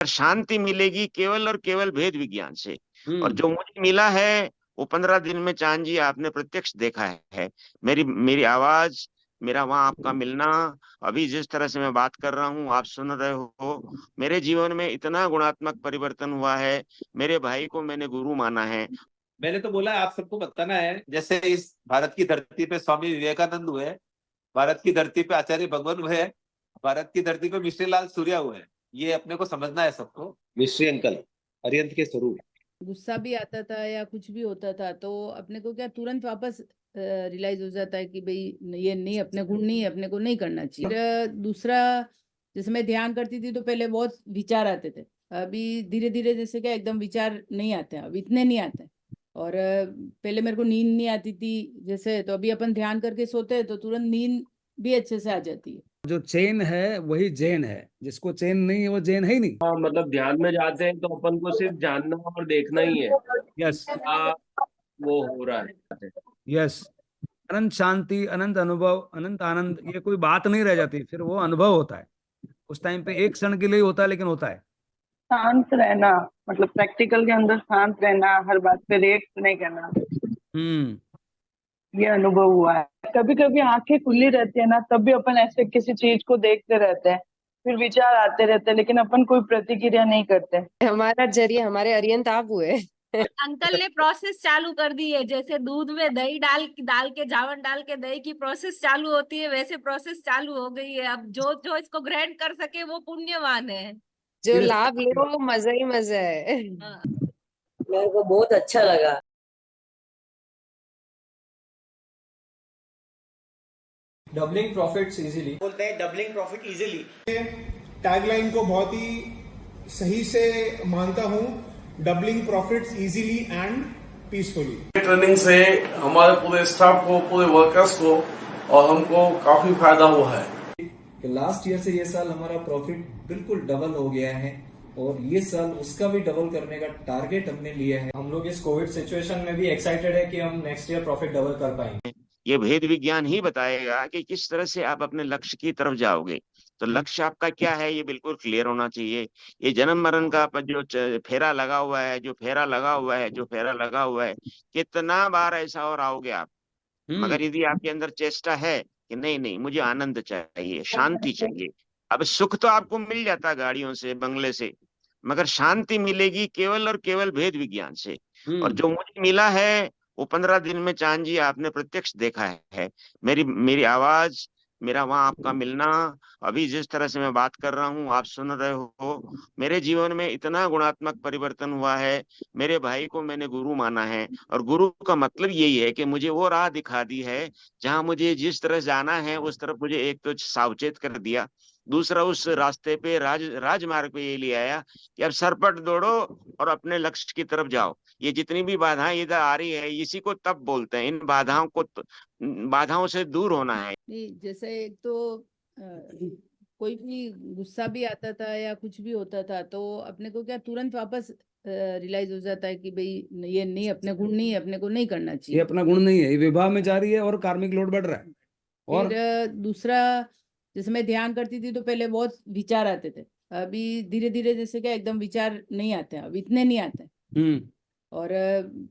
शांति मिलेगी केवल और केवल भेद विज्ञान से। और हम्म। जो मुझे मिला है वो 15 दिन में चांद जी आपने प्रत्यक्ष देखा है। मेरी मेरी आवाज, मेरा वहां आपका मिलना, अभी जिस तरह से मैं बात कर रहा हूँ आप सुन रहे हो, मेरे जीवन में इतना गुणात्मक परिवर्तन हुआ है। मेरे भाई को मैंने गुरु माना है। मैंने तो बोला आप सबको बताना है, जैसे इस भारत की धरती पे स्वामी विवेकानंद हुए, भारत की धरती पे आचार्य भगवान हुए, भारत की धरती पे मिश्री लाल सूर्या हुए। ये अपने को समझना है सबको। मिश्री अंकल अरिहंत के स्वरूप। गुस्सा भी आता था या कुछ भी होता था तो अपने को क्या तुरंत वापस रियलाइज हो जाता है कि भाई ये नहीं, अपने गुण नहीं, अपने को नहीं करना चाहिए। फिर दूसरा, जैसे मैं ध्यान करती थी तो पहले बहुत विचार आते थे। अभी धीरे धीरे जैसे क्या एकदम विचार नहीं आते हैं, अब इतने नहीं आते हैं। और पहले मेरे को नींद नहीं आती थी जैसे, तो अभी अपन ध्यान करके सोते हैं तो तुरंत नींद भी अच्छे से आ जाती है। जो चेन है वही जैन है, जिसको चेन नहीं है वो जैन है ही नहीं। हाँ, मतलब ध्यान में जाते हैं तो अपन को सिर्फ जानना और देखना ही है यस, क्या वो हो रहा है। यस। अनंत शांति, अनंत अनुभव, अनंत आनंद, ये कोई बात नहीं रह जाती, फिर वो अनुभव होता है। उस टाइम पे एक क्षण के लिए होता है, लेकिन होता है। शांत रहना, मतलब प्रैक्टिकल के अंदर शांत रहना, हर बात पे रिएक्ट नहीं करना, ये अनुभव हुआ है। कभी कभी आंखें खुली रहती है ना, तब भी अपन ऐसे किसी चीज को देखते रहते हैं, फिर विचार आते रहते हैं, लेकिन अपन कोई प्रतिक्रिया नहीं करते। हमारा जरिए हमारे अरियंत आप हुए। अंकल ने प्रोसेस चालू कर दी है, जैसे दूध में दही डाल के जावन डाल के दही की प्रोसेस चालू होती है, वैसे प्रोसेस चालू हो गई है। अब जो जो इसको ग्रहण कर सके वो पुण्यवान है। जो लाभ ले वो मजा ही मजा है। हाँ। मेरे को बहुत अच्छा लगा। डबलिंग प्रॉफिट्स इजीली बोलते हैं, डबलिंग प्रॉफिट इजीली। टैगलाइन को बहुत ही सही से मानता हूं, doubling profits easily and peacefully. Training से हमारे पूरे स्टाफ को, पूरे वर्कर्स को और हमको काफी फायदा हुआ है। लास्ट ईयर से ये साल हमारा प्रॉफिट बिल्कुल डबल हो गया है और ये साल उसका भी डबल करने का टारगेट हमने लिया है। हम लोग इस कोविड सिचुएशन में भी एक्साइटेड है कि हम नेक्स्ट ईयर प्रॉफिट डबल कर पाएंगे। ये भेद विज्ञान ही बताएगा कि किस तरह से आप अपने लक्ष्य की तरफ जाओगे। तो लक्ष्य आपका क्या है ये बिल्कुल क्लियर होना चाहिए। ये जन्म मरण का जो फेरा लगा हुआ है, जो फेरा लगा हुआ है, कितना बार ऐसा और आओगे आप। मगर यदि आपके अंदर चेष्टा है कि नहीं नहीं मुझे आनंद चाहिए, शांति चाहिए। अब सुख तो आपको मिल जाता है गाड़ियों से, बंगले से, मगर शांति मिलेगी केवल और केवल भेद विज्ञान से। और जो मुझे मिला है वो 15 दिन में चांद जी आपने प्रत्यक्ष देखा है। मेरी आवाज, मेरा वहां आपका मिलना, अभी जिस तरह से मैं बात कर रहा हूँ आप सुन रहे हो, मेरे जीवन में इतना गुणात्मक परिवर्तन हुआ है। मेरे भाई को मैंने गुरु माना है। और गुरु का मतलब यही है कि मुझे वो राह दिखा दी है जहां मुझे जिस तरह जाना है उस तरफ मुझे एक तो सावचेत कर दिया, दूसरा उस रास्ते पे राजमार्ग पे ये ले आया कि अब सरपट दौड़ो और अपने लक्ष्य की तरफ जाओ। ये जितनी भी बाधाएं इधर आ रही है इसी को तब बोलते हैं, इन बाधाओं से दूर होना है। नहीं, जैसे एक तो कोई भी गुस्सा भी आता था या कुछ भी होता था तो अपने को क्या तुरंत वापस रियलाइज हो जाता है कि भाई ये नहीं, अपने गुण नहीं, अपने को नहीं करना चाहिए। ये अपना गुण नहीं है, ये विवाह में जा रही है और कार्मिक लोड बढ़ रहा है। और फिर दूसरा, जैसे मैं ध्यान करती थी तो पहले बहुत विचार आते थे। अभी धीरे धीरे जैसे क्या एकदम विचार नहीं आते हैं, अब इतने नहीं आते हैं। और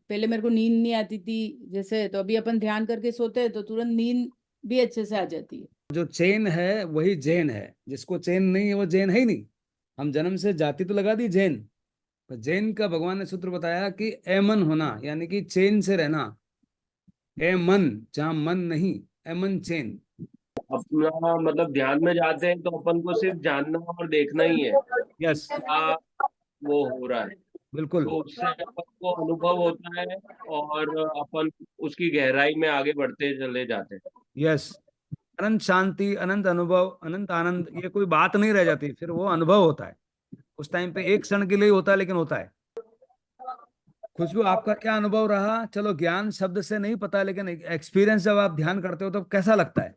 पहले मेरे को नींद नहीं आती थी जैसे, तो अभी अपन ध्यान करके सोते हैं तो तुरंत नींद भी अच्छे से आ जाती है। जो चेन है वही जैन है, जिसको चेन नहीं है वो जैन है ही नहीं। हम जन्म से जाति तो लगा दी जैन, पर जैन का भगवान ने सूत्र बताया कि एमन होना, यानी कि चेन से रहना। एमन, जहां मन नहीं, एमन चेन। अपना मतलब ध्यान में जाते हैं तो अपन को सिर्फ जानना और देखना ही है यस, क्या वो हो रहा है। बिल्कुल। तो उससे अपन को अनुभव होता है और अपन उसकी गहराई में आगे बढ़ते चले जाते हैं। यस, अनंत शांति, अनंत अनुभव, अनंत आनंद, ये कोई बात नहीं रह जाती, फिर वो अनुभव होता है। उस टाइम पे एक क्षण के लिए होता है, लेकिन होता है। खुशबू, आपका क्या अनुभव रहा? चलो ज्ञान शब्द से नहीं पता, लेकिन एक्सपीरियंस जब आप ध्यान करते हो तो कैसा लगता है?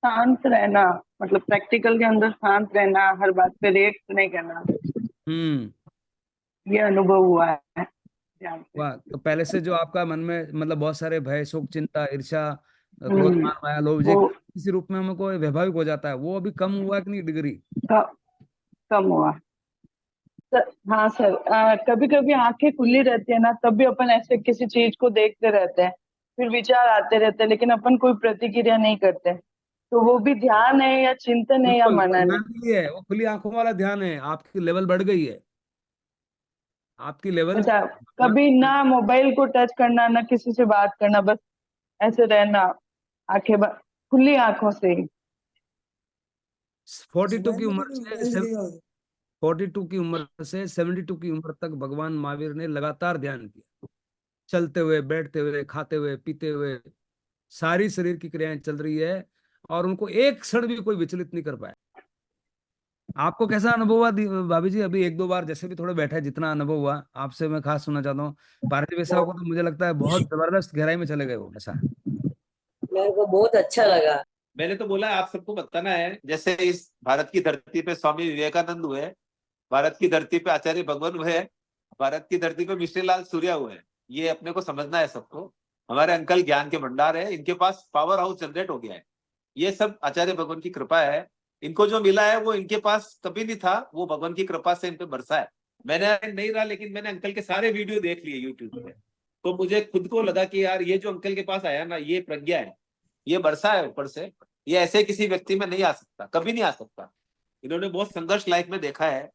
शांत रहना, मतलब प्रैक्टिकल के अंदर शांत रहना, हर बात पे रिएक्ट नहीं करना, ये अनुभव हुआ है। वाह। तो पहले से जो आपका मन में मतलब बहुत सारे भय, शोक, चिंता, ईर्ष्या, क्रोध, मान, माया, लोभ, किसी रूप में हमको वैभाविक हो जाता है, वो अभी कम हुआ कि नहीं डिग्री? कम हुआ। हाँ सर, कभी कभी आंखें खुली रहती है ना, तब भी अपन ऐसे किसी चीज को देखते रहते हैं, फिर विचार आते रहते हैं, लेकिन अपन कोई प्रतिक्रिया नहीं करते। तो वो भी ध्यान है या चिंतन है या बिल्कुल, वो मनन है? ध्यान नहीं है, वो खुली आंखों वाला ध्यान है। आपकी लेवल बढ़ गई है, आपकी लेवल। अच्छा, कभी ना मोबाइल को टच करना, ना किसी से बात करना, बस ऐसे रहना, आंखें खुली आंखों से ही। 42 की उम्र से 42 की उम्र से 72 की उम्र तक भगवान महावीर ने लगातार ध्यान किया। चलते हुए, बैठते हुए, खाते हुए, पीते हुए, सारी शरीर की क्रियाएं चल रही है और उनको एक क्षण भी कोई विचलित नहीं कर पाया। आपको कैसा अनुभव हुआ भाभी जी? अभी एक दो बार जैसे भी थोड़े बैठे, जितना अनुभव हुआ आपसे मैं खास सुनना चाहता हूँ। पार्थिव साहब को तो मुझे लगता है बहुत जबरदस्त गहराई में चले गए वो, ऐसा। मेरे को बहुत अच्छा लगा। मैंने तो बोला आप सबको बताना है, जैसे इस भारत की धरती पे स्वामी विवेकानंद हुए, भारत की धरती पे आचार्य भगवान हुए, भारत की धरती पे मिश्रीलाल सूर्या हुए। ये अपने को समझना है सबको। हमारे अंकल ज्ञान के भंडार है, इनके पास पावर हाउस जनरेट हो गया है। ये सब आचार्य भगवान की कृपा है। इनको जो मिला है वो इनके पास कभी नहीं था, वो भगवान की कृपा से इन पे बरसा है। मैंने नहीं रहा, लेकिन मैंने अंकल के सारे वीडियो देख लिए यूट्यूब पे, तो मुझे खुद को लगा कि यार ये जो अंकल के पास आया ना, ये प्रज्ञा है, ये बरसा है ऊपर से। ये ऐसे किसी व्यक्ति में नहीं आ सकता, कभी नहीं आ सकता। इन्होंने बहुत संघर्ष लाइफ में देखा है,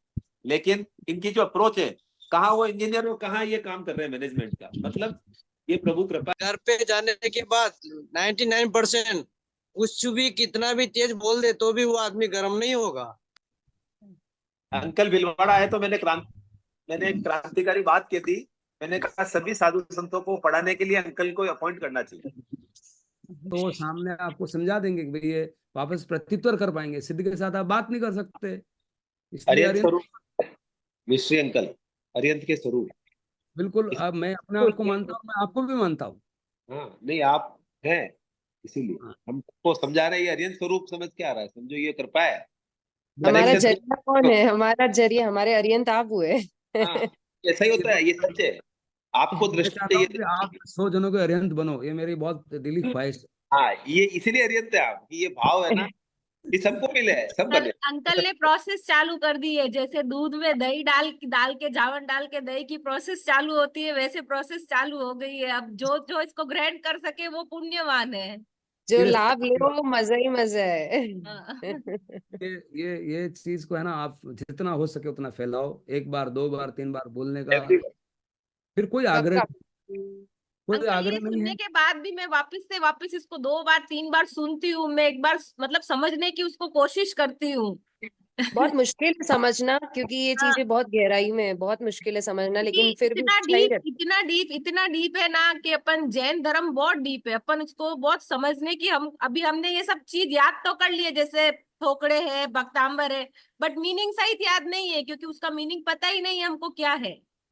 लेकिन इनकी जो अप्रोच है, कहाँ वो इंजीनियर हो, कहाँ ये काम कर रहे हैं मैनेजमेंट का, मतलब ये प्रभु कृपा। घर पे जाने के बाद 99% कुछ भी कितना भी तेज बोल दे तो भी वो आदमी गर्म नहीं होगा। अंकल भीलवाड़ा आए तो मैंने एक क्रांतिकारी बात की थी। मैंने कहा सभी साधु संतों को पढ़ाने के लिए अंकल को अपॉइंट करना चाहिए। तो वो सामने आपको समझा देंगे कि भाई ये वापस प्रत्युत्तर कर पाएंगे। सिद्ध के साथ आप बात नहीं कर सकते, इसलिए अरिहंत स्वरूप मिश्री अंकल, अरिहंत के स्वरूप। बिल्कुल। अब मैं अपने आप को मानता हूँ, मैं आपको भी मानता हूँ। हाँ, नहीं आप हैं, इसीलिए हमको समझा रहे हैं। ये अरिहंत स्वरूप समझ के आ रहा है, समझो ये कृपा है। हमारा जरिया कौन है? हमारा जरिया हमारे अरिहंत आप हुए। हाँ, ऐसा ही होता है, ये सच है। आपको मैं दृष्टि चाहता हूँ कि चाहिए। आप 100 जनों के अरिहंत बनो, ये मेरी बहुत दिली ख्वाहिश है। हाँ, ये इसीलिए अरिहंत है आप, ये भाव है ना, ये सबको मिले है, सब बने। अंकल ने प्रोसेस चालू कर दी है, जैसे दूध में दही डाल के जावन डाल के दही की प्रोसेस चालू होती है, वैसे प्रोसेस चालू हो गई है। अब जो जो इसको ग्रहण कर सके वो पुण्यवान है। जो लाभ ले वो मजा ही मजा है। ये चीज को है ना, आप जितना हो सके उतना फैलाओ। एक बार, दो बार, तीन बार बोलने का फिर कोई आग्रह, कोई अंकल, आग्रह ये नहीं सुनने है। के बाद भी मैं वापस से वापस इसको 2 बार 3 बार सुनती हूँ। मैं एक बार मतलब समझने की उसको कोशिश करती हूँ। बहुत मुश्किल है समझना, क्योंकि ये चीजें बहुत गहराई में है, बहुत मुश्किल है समझना, लेकिन फिर भी अच्छा ही रहता है। इतना डीप है ना कि अपन जैन धर्म बहुत डीप है, अपन इसको बहुत समझने की हमने ये सब चीज याद तो कर लिए, जैसे थोकड़े है, भक्तांबर है, बट मीनिंग सहित याद नहीं है, क्योंकि उसका मीनिंग पता ही नहीं है हमको क्या है।